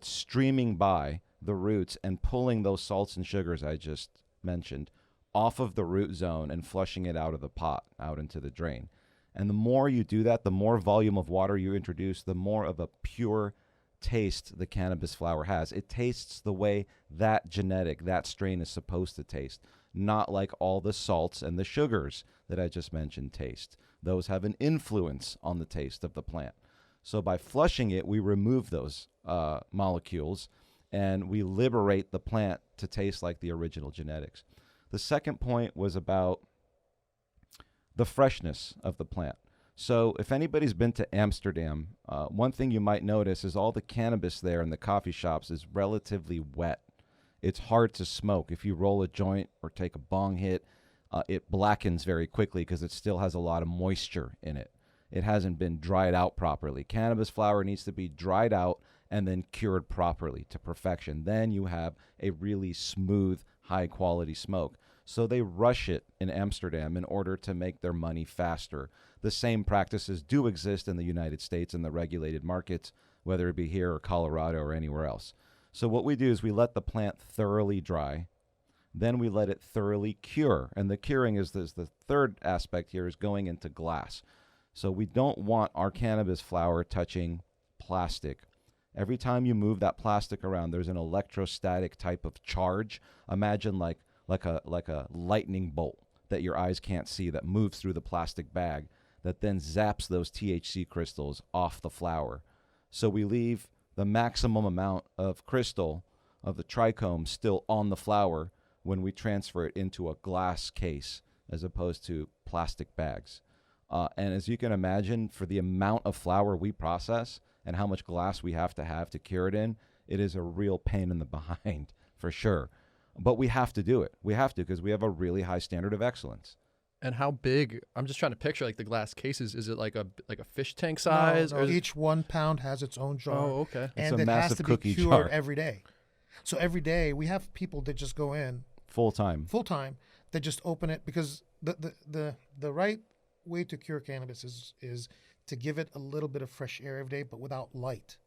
streaming by the roots and pulling those salts and sugars I just mentioned off of the root zone and flushing it out of the pot, out into the drain. And the more you do that, the more volume of water you introduce, the more of a pure taste the cannabis flower has. It tastes the way that strain is supposed to taste, not like all the salts and the sugars that I just mentioned taste. Those have an influence on the taste of the plant. So by flushing it, we remove those molecules and we liberate the plant to taste like the original genetics. The second point was about the freshness of the plant. So if anybody's been to Amsterdam, one thing you might notice is all the cannabis there in the coffee shops is relatively wet. It's hard to smoke. If you roll a joint or take a bong hit, it blackens very quickly because it still has a lot of moisture in it. It hasn't been dried out properly. Cannabis flower needs to be dried out and then cured properly to perfection. Then you have a really smooth, high-quality smoke. So they rush it in Amsterdam in order to make their money faster. The same practices do exist in the United States in the regulated markets, whether it be here or Colorado or anywhere else. So what we do is we let the plant thoroughly dry. Then we let it thoroughly cure. And the curing is the third aspect here, is going into glass. So we don't want our cannabis flower touching plastic. Every time you move that plastic around, there's an electrostatic type of charge. Imagine like a lightning bolt that your eyes can't see that moves through the plastic bag that then zaps those THC crystals off the flower. So we leave the maximum amount of crystal of the trichome still on the flower when we transfer it into a glass case as opposed to plastic bags. And as you can imagine, for the amount of flower we process and how much glass we have to cure it in, it is a real pain in the behind for sure. But we have to do it. We have to because we have a really high standard of excellence. And how big? I'm just trying to picture like the glass cases. Is it like a fish tank size? No, or is each 1 pound has its own jar. Oh, okay. It's And a it has massive to be cookie cured jar. every day. So every day we have people that just go in Full time. that just open it, because the right way to cure cannabis is to give it a little bit of fresh air every day, but without light.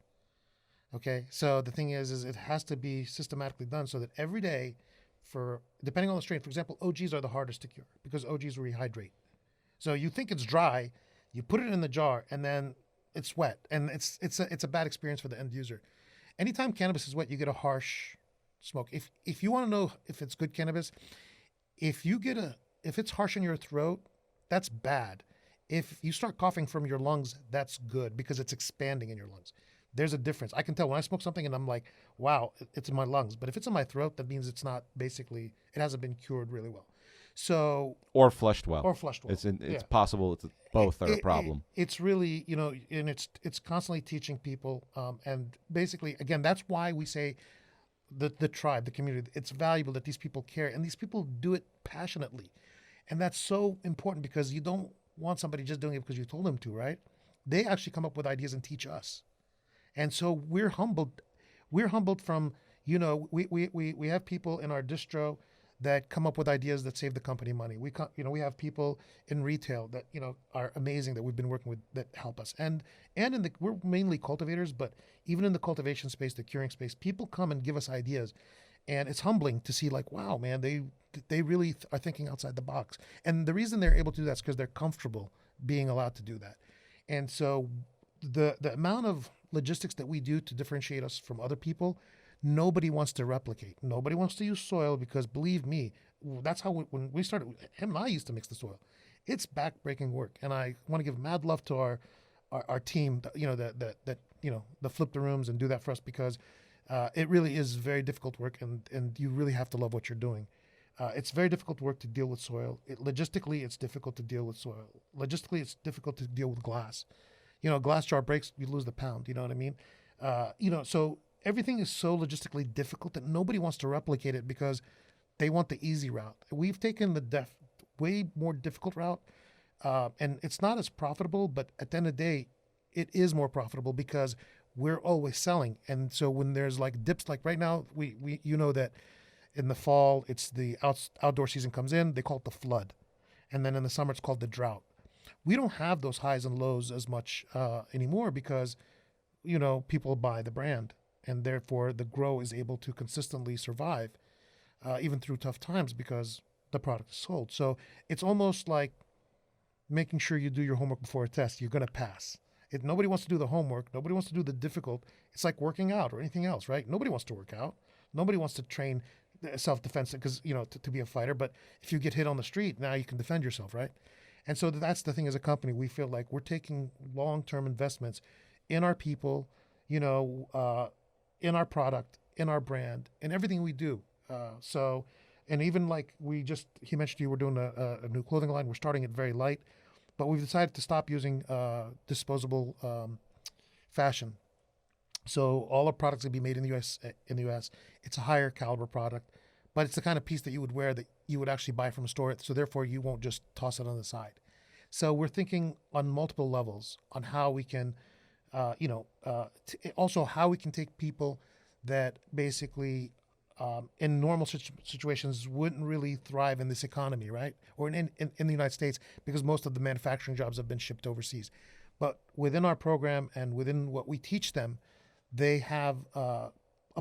Okay, so the thing is it has to be systematically done so that every day, depending on the strain, for example, OGs are the hardest to cure because OGs rehydrate. So you think it's dry, you put it in the jar, and then it's wet, and it's a bad experience for the end user. Anytime cannabis is wet, you get a harsh smoke. If you want to know if it's good cannabis, if it's harsh in your throat, that's bad. If you start coughing from your lungs, that's good because it's expanding in your lungs. there's a difference. I can tell when I smoke something and I'm like, wow, it's in my lungs. But if it's in my throat, that means it's not basically, it hasn't been cured really well. So, Or flushed well. or flushed well. It's possible both are a problem. It's really, and it's constantly teaching people. And basically, again, that's why we say the tribe, the community, it's valuable that these people care. And these people do it passionately. And that's so important because you don't want somebody just doing it because you told them to, right? They actually come up with ideas and teach us. And so we're humbled. We're humbled from, we have people in our distro that come up with ideas that save the company money. We have people in retail that, are amazing that we've been working with that help us. And we're mainly cultivators, but even in the cultivation space, the curing space, people come and give us ideas. And it's humbling to see like, wow, man, they really are thinking outside the box. And the reason they're able to do that is because they're comfortable being allowed to do that. And so the amount of logistics that we do to differentiate us from other people, nobody wants to replicate. Nobody wants to use soil because, believe me, that's how when we started, him and I used to mix the soil. It's backbreaking work. And I want to give mad love to our team, that flip the rooms and do that for us because it really is very difficult work and you really have to love what you're doing. It's very difficult work to deal with soil. Logistically, it's difficult to deal with soil. Logistically, it's difficult to deal with glass. Glass jar breaks, you lose the pound. You know what I mean? So everything is so logistically difficult that nobody wants to replicate it because they want the easy route. We've taken the way more difficult route, and it's not as profitable, but at the end of the day, it is more profitable because we're always selling. And so when there's like dips, like right now, we that in the fall, it's the outdoor season comes in, they call it the flood. And then in the summer, it's called the drought. We don't have those highs and lows as much anymore because, people buy the brand and therefore the grow is able to consistently survive even through tough times because the product is sold. So it's almost like making sure you do your homework before a test. You're going to pass. Nobody wants to do the homework. Nobody wants to do the difficult. It's like working out or anything else, right? Nobody wants to work out. Nobody wants to train self-defense because, to be a fighter. But if you get hit on the street, now you can defend yourself, right? And so that's the thing as a company. We feel like we're taking long-term investments in our people, in our product, in our brand, in everything we do. And even like he mentioned to you, we're doing a new clothing line. We're starting it very light, but we've decided to stop using disposable fashion. So all our products will be made in the U.S. It's a higher caliber product, but it's the kind of piece that you would wear that you would actually buy from a store. So therefore, you won't just toss it on the side. So we're thinking on multiple levels on how we can, also how we can take people that basically in normal situations wouldn't really thrive in this economy, right? Or in the United States, because most of the manufacturing jobs have been shipped overseas. But within our program and within what we teach them, they have a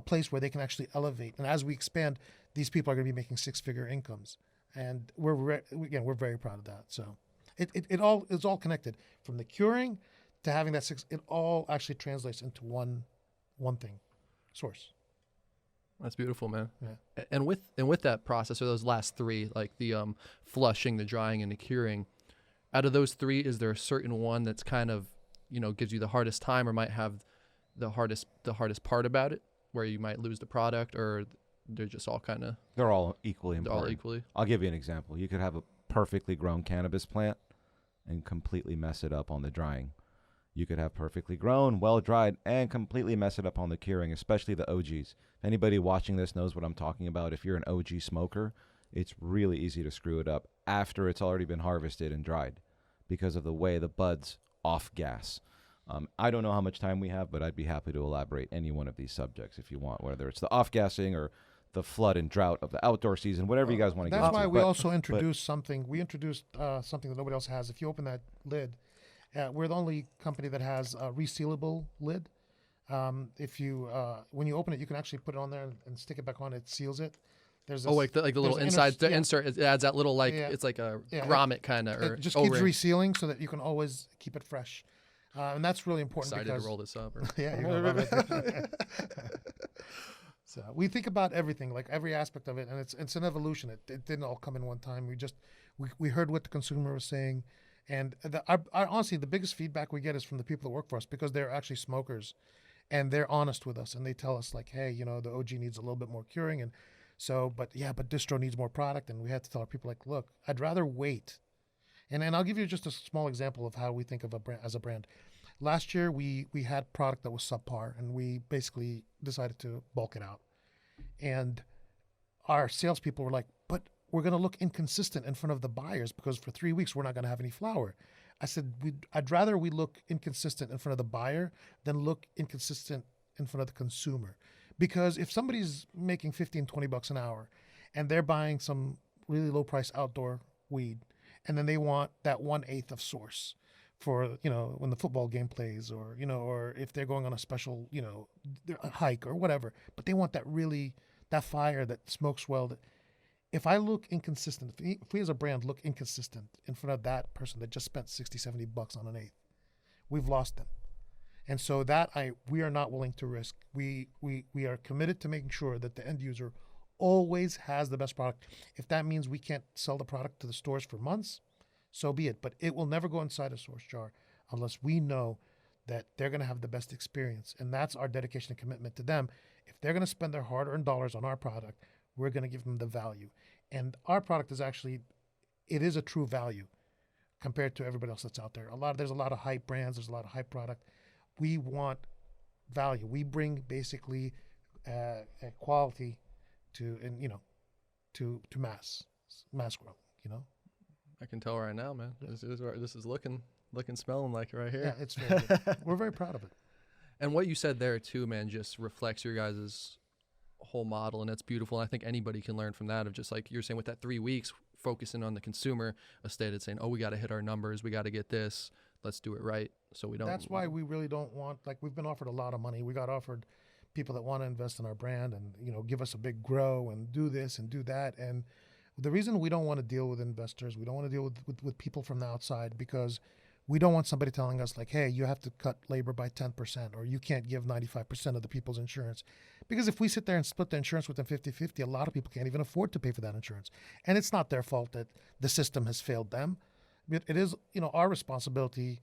place where they can actually elevate. And as we expand, these people are going to be making six-figure incomes. And we're very proud of that. So it's all connected from the curing to having that it all actually translates into one thing, Source. That's beautiful, man. Yeah. And with that process, or those last three, like the flushing, the drying, and the curing, out of those three, is there a certain one that's kind of, gives you the hardest time or might have the hardest part about it, where you might lose the product, or they're just all kind of... They're all equally important. They're all equally. I'll give you an example. You could have a perfectly grown cannabis plant and completely mess it up on the drying. You could have perfectly grown, well-dried, and completely mess it up on the curing, especially the OGs. If anybody watching this knows what I'm talking about, if you're an OG smoker, it's really easy to screw it up after it's already been harvested and dried because of the way the buds off-gas. I don't know how much time we have, but I'd be happy to elaborate any one of these subjects if you want, whether it's the off-gassing or the flood and drought of the outdoor season, whatever you guys want to get into. That's why we also introduced something. We introduced something that nobody else has. If you open that lid, we're the only company that has a resealable lid. If you when you open it, you can actually put it on there and stick it back on. It seals it. There's this, like the little inside insert. It adds that little it's like a grommet kind of. It just keeps resealing so that you can always keep it fresh. And that's really important. Excited because to roll this up. Yeah, you're gonna love it. So we think about everything, like every aspect of it, and it's an evolution. It didn't all come in one time. We heard what the consumer was saying, and honestly, the biggest feedback we get is from the people that work for us because they're actually smokers, and they're honest with us, and they tell us like, hey, you know, the OG needs a little bit more curing, and so, but distro needs more product, and we had to tell our people like, look, I'd rather wait. And I'll give you just a small example of how we think of a brand as a brand. Last year, we had product that was subpar, and we basically decided to bulk it out. And our salespeople were like, but we're going to look inconsistent in front of the buyers because for 3 weeks, we're not going to have any flower. I said, I'd rather we look inconsistent in front of the buyer than look inconsistent in front of the consumer. Because if somebody's making 15, 20 bucks an hour and they're buying some really low price outdoor weed, and then they want that 1/8 of Source for, you know, when the football game plays, or, you know, or if they're going on a special, you know, a hike or whatever, but they want that fire that smokes well. If I look inconsistent, if we as a brand look inconsistent in front of that person that just spent 60, 70 bucks on an eighth, we've lost them. And so we are not willing to risk. We are committed to making sure that the end user always has the best product. If that means we can't sell the product to the stores for months, so be it. But it will never go inside a Source jar unless we know that they're going to have the best experience. And that's our dedication and commitment to them. If they're going to spend their hard-earned dollars on our product, we're going to give them the value. And our product is actually, it is a true value compared to everybody else that's out there. There's a lot of hype brands. There's a lot of hype product. We want value. We bring basically quality to mass growth. You know, I can tell right now, man. This is looking, smelling like it right here. Yeah, it's very good. We're very proud of it. And what you said there too, man, just reflects your guys' whole model, and it's beautiful. And I think anybody can learn from that, of just like you're saying with that 3 weeks, focusing on the consumer, instead of saying, oh, we got to hit our numbers, we got to get this, let's do it right. So we don't. That's why we really don't want, like, we've been offered a lot of money. We got offered people that want to invest in our brand and, you know, give us a big grow and do this and do that. And the reason we don't want to deal with investors, we don't want to deal with people from the outside, because we don't want somebody telling us like, hey, you have to cut labor by 10%, or you can't give 95% of the people's insurance. Because if we sit there and split the insurance with them 50-50, a lot of people can't even afford to pay for that insurance. And it's not their fault that the system has failed them. It is, you know, our responsibility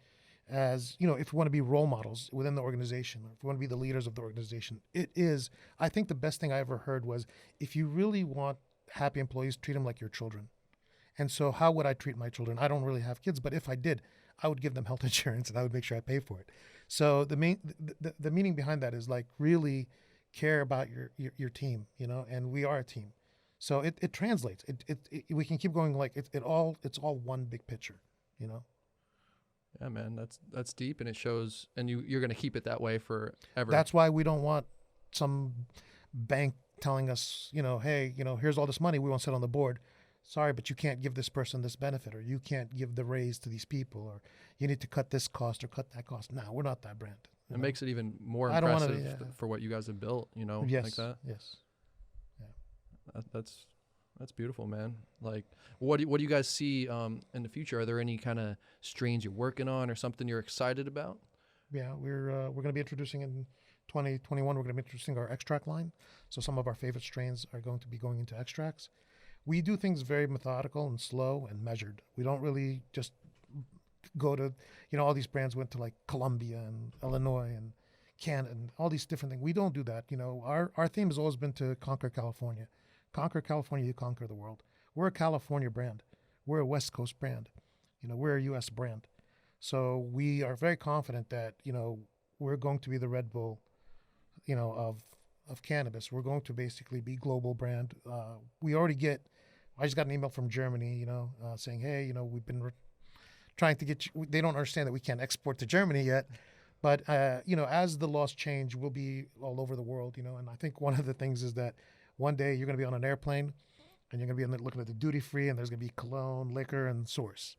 as, you know, if we want to be role models within the organization, or if we want to be the leaders of the organization. It is, I think the best thing I ever heard was, if you really want happy employees, treat them like your children. And so how would I treat my children? I don't really have kids, but if I did, I would give them health insurance and I would make sure I pay for it. So the meaning behind that is like really care about your team, you know, and we are a team. So it translates. We can keep going, like it's all one big picture, you know. Yeah, man, that's deep, and it shows, and you're going to keep it that way forever. That's why we don't want some bank telling us, you know, hey, you know, here's all this money, we won't sit on the board. Sorry, but you can't give this person this benefit, or you can't give the raise to these people, or you need to cut this cost or cut that cost. No, we're not that brand. It makes it even more I don't wanna impressive for what you guys have built, you know, yes, like that. Yes. Yeah. That's beautiful, man. Like, what do you guys see in the future? Are there any kind of strains you're working on, or something you're excited about? Yeah, we're going to be introducing in 2021. We're going to be introducing our extract line. So some of our favorite strains are going to be going into extracts. We do things very methodical and slow and measured. We don't really just go to, you know, all these brands went to like Colombia and Illinois and Canada and all these different things. We don't do that. You know, our theme has always been to conquer California. Conquer California, you conquer the world. We're a California brand. We're a West Coast brand. You know, we're a U.S. brand. So we are very confident that, you know, we're going to be the Red Bull, you know, of cannabis. We're going to basically be global brand. I just got an email from Germany, you know, saying, hey, you know, we've been trying to get you. They don't understand that we can't export to Germany yet. But, you know, as the laws change, we'll be all over the world, you know. And I think one of the things is that one day you're going to be on an airplane and you're going to be looking at the duty free, and there's going to be cologne, liquor, and Source.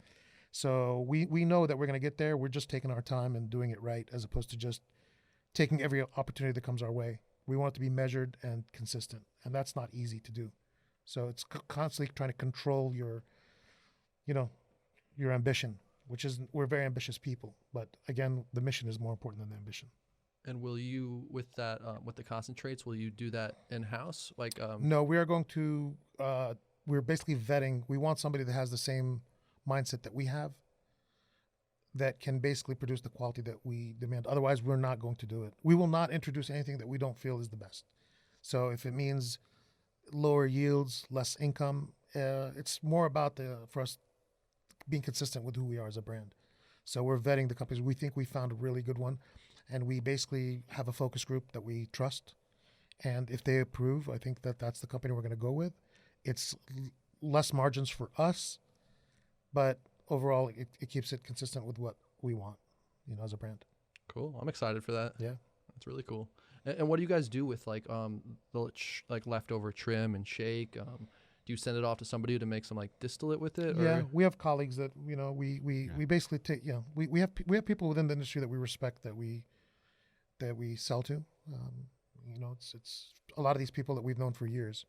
So we know that we're going to get there. We're just taking our time and doing it right, as opposed to just taking every opportunity that comes our way. We want it to be measured and consistent, and that's not easy to do. So it's constantly trying to control your ambition, which is, we're very ambitious people. But again, the mission is more important than the ambition. And will you, with that, with the concentrates, will you do that in-house? Like, no, we are going to, we're basically vetting. We want somebody that has the same mindset that we have. that can basically produce the quality that we demand. Otherwise, we're not going to do it. We will not introduce anything that we don't feel is the best. So if it means lower yields, less income, it's more about for us being consistent with who we are as a brand. So we're vetting the companies. We think we found a really good one, and we basically have a focus group that we trust. And if they approve, I think that's the company we're going to go with. It's less margins for us, but overall, it keeps it consistent with what we want, as a brand. Cool. I'm excited for that. Yeah. That's really cool. And what do you guys do with like like leftover trim and shake? Do you send it off to somebody to make some like distillate with it? Yeah, Or? we have colleagues that we basically take. We have people within the industry that we respect that we sell to. It's a lot of these people that we've known for years,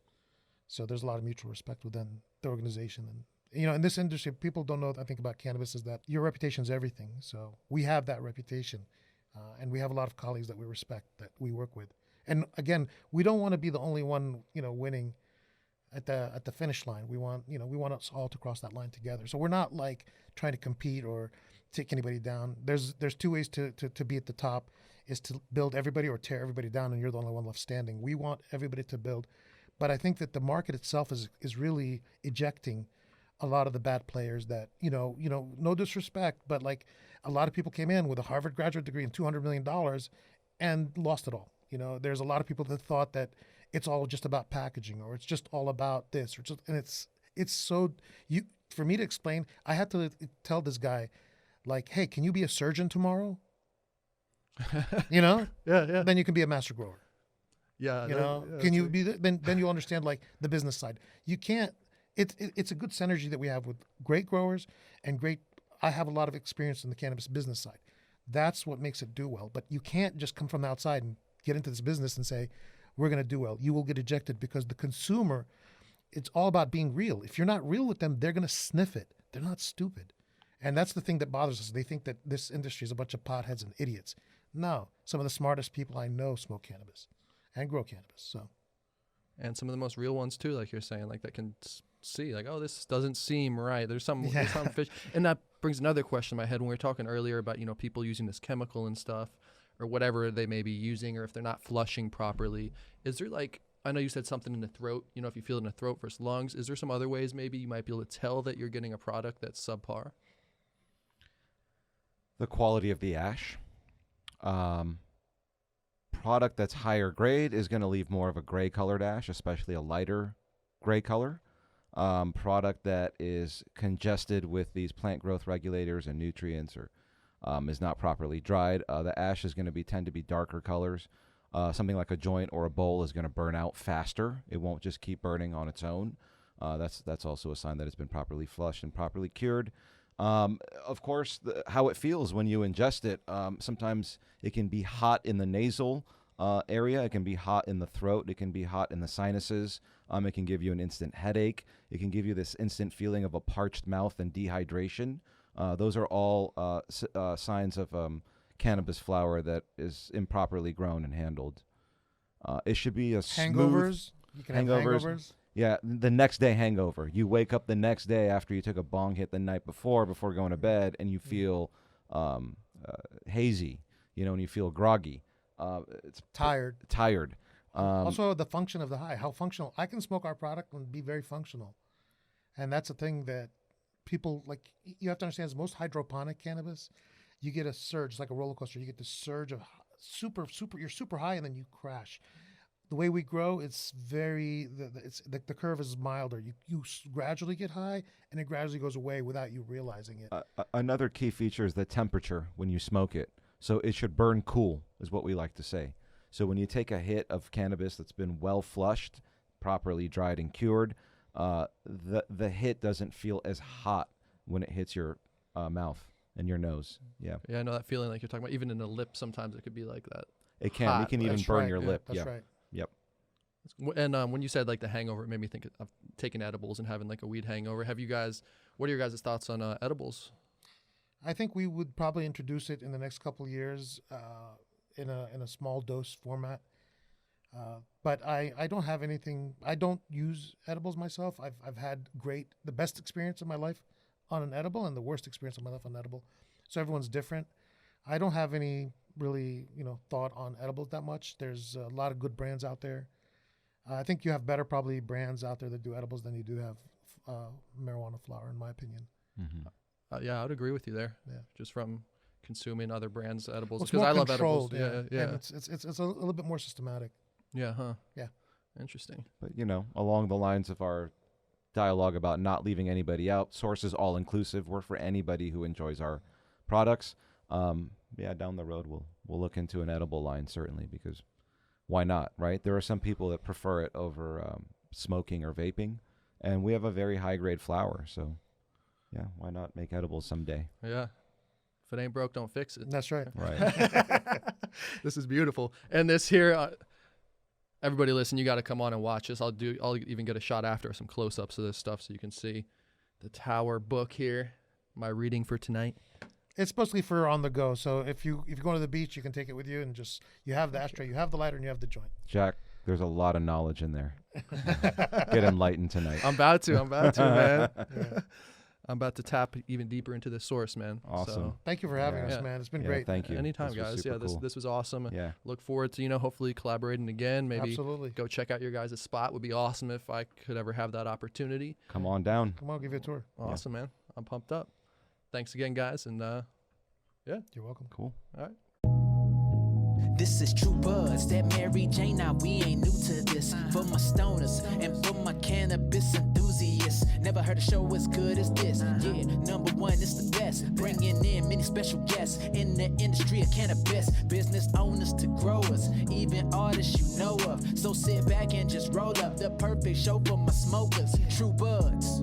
so there's a lot of mutual respect within the organization. And in this industry, people don't know. I think about cannabis is that your reputation is everything. So we have that reputation, and we have a lot of colleagues that we respect that we work with. And again, we don't want to be the only one winning at the finish line. We want us all to cross that line together. So we're not like trying to compete or take anybody down. There's two ways to be at the top, is to build everybody or tear everybody down, and you're the only one left standing. We want everybody to build. But I think that the market itself is really ejecting a lot of the bad players that, no disrespect, but like a lot of people came in with a Harvard graduate degree and $200 million and lost it all. There's a lot of people that thought that it's all just about packaging, or it's just all about this, and it's so for me to explain, I had to tell this guy, like, hey, can you be a surgeon tomorrow? Yeah. Then you can be a master grower. Yeah. Can you be then you understand like the business side. You can't. It's a good synergy that we have with great growers and great. I have a lot of experience in the cannabis business side. That's what makes it do well. But you can't just come from the outside and get into this business and say, we're going to do well. You will get ejected because the consumer, it's all about being real. If you're not real with them, they're going to sniff it. They're not stupid. And that's the thing that bothers us. They think that this industry is a bunch of potheads and idiots. No, some of the smartest people I know smoke cannabis and grow cannabis. So, and some of the most real ones too, like you're saying, like that can see like, oh, this doesn't seem right. There's some fish. And that brings another question in my head when we were talking earlier about, people using this chemical and stuff or whatever they may be using, or if they're not flushing properly. Is there like, I know you said something in the throat, if you feel it in the throat versus lungs, is there some other ways maybe you might be able to tell that you're getting a product that's subpar? The quality of the ash. Product that's higher grade is going to leave more of a gray colored ash, especially a lighter gray color. Product that is congested with these plant growth regulators and nutrients, or is not properly dried, the ash is going to tend to be darker colors. Something like a joint or a bowl is going to burn out faster. It won't just keep burning on its own. That's also a sign that it's been properly flushed and properly cured. Of course, how it feels when you ingest it. Sometimes it can be hot in the nasal area. It can be hot in the throat. It can be hot in the sinuses. It can give you an instant headache. It can give you this instant feeling of a parched mouth and dehydration. Those are all signs of cannabis flower that is improperly grown and handled. It should be a hangovers. You can have hangovers. Yeah, the next day hangover. You wake up the next day after you took a bong hit the night before going to bed, and you feel hazy, and you feel groggy. It's tired. Also, the function of the high, how functional. I can smoke our product and be very functional. And that's a thing that people, like, you have to understand is most hydroponic cannabis, you get a surge, it's like a roller coaster. You get this surge of you're super high and then you crash. The way we grow, it's the curve is milder. You gradually get high, and it gradually goes away without you realizing it. Another key feature is the temperature when you smoke it. So it should burn cool, is what we like to say. So when you take a hit of cannabis that's been well flushed, properly dried and cured, the hit doesn't feel as hot when it hits your mouth and your nose. Yeah. Yeah, I know that feeling like you're talking about. Even in the lip, sometimes it could be like that. It can. Hot. It can even That's burn right. your lip. That's Yeah. right. Yep. And when you said like the hangover, it made me think of taking edibles and having like a weed hangover. What are your guys' thoughts on edibles? I think we would probably introduce it in the next couple of years in a small dose format. But I don't have anything. I don't use edibles myself. I've had the best experience of my life on an edible and the worst experience of my life on an edible. So everyone's different. I don't have any really, thought on edibles that much. There's a lot of good brands out there. I think you have better probably brands out there that do edibles than you do have marijuana flower, in my opinion. Mm-hmm. Yeah, I would agree with you there. Yeah. Just from consuming other brands' edibles, Well, it's because more I love controlled, edibles. Yeah. And it's a little bit more systematic. Yeah, huh? Yeah. Interesting. But, along the lines of our dialogue about not leaving anybody out, Source is all inclusive. We're for anybody who enjoys our products. Down the road we'll look into an edible line, certainly, because why not, right? There are some people that prefer it over smoking or vaping, and we have a very high grade flower, so yeah, why not make edibles someday? Yeah. If it ain't broke, don't fix it. That's right. Right. This is beautiful. And this here, everybody listen, you got to come on and watch this. I'll even get a shot after, some close-ups of this stuff so you can see the Tower book here. My reading for tonight. It's supposed to be for on the go. So if you go to the beach, you can take it with you and you have the ashtray, you have the lighter, and you have the joint. Jack, there's a lot of knowledge in there. Get enlightened tonight. I'm about to, man. Yeah. I'm about to tap even deeper into the source, man. Awesome. So, Thank you for having Yeah. us, man. It's been Yeah, great. thank you. anytime, This was guys. super Yeah, cool. this was awesome. Yeah. Look forward to, hopefully collaborating again. Maybe Absolutely. go check out your guys' spot. Would be awesome if I could ever have that opportunity. Come on down. Come on, I'll give you a tour. Awesome, man. I'm pumped up. Thanks again, guys. And You're welcome. Cool. all right. This is True Buds, that Mary Jane. Now we ain't new to this. For my stoners and for my cannabis enthusiasts, never heard a show as good as this. Yeah, number one, it's the best. Bringing in many special guests in the industry of cannabis. Business owners to growers, even artists you know of. So sit back and just roll up the perfect show for my smokers. True Buds.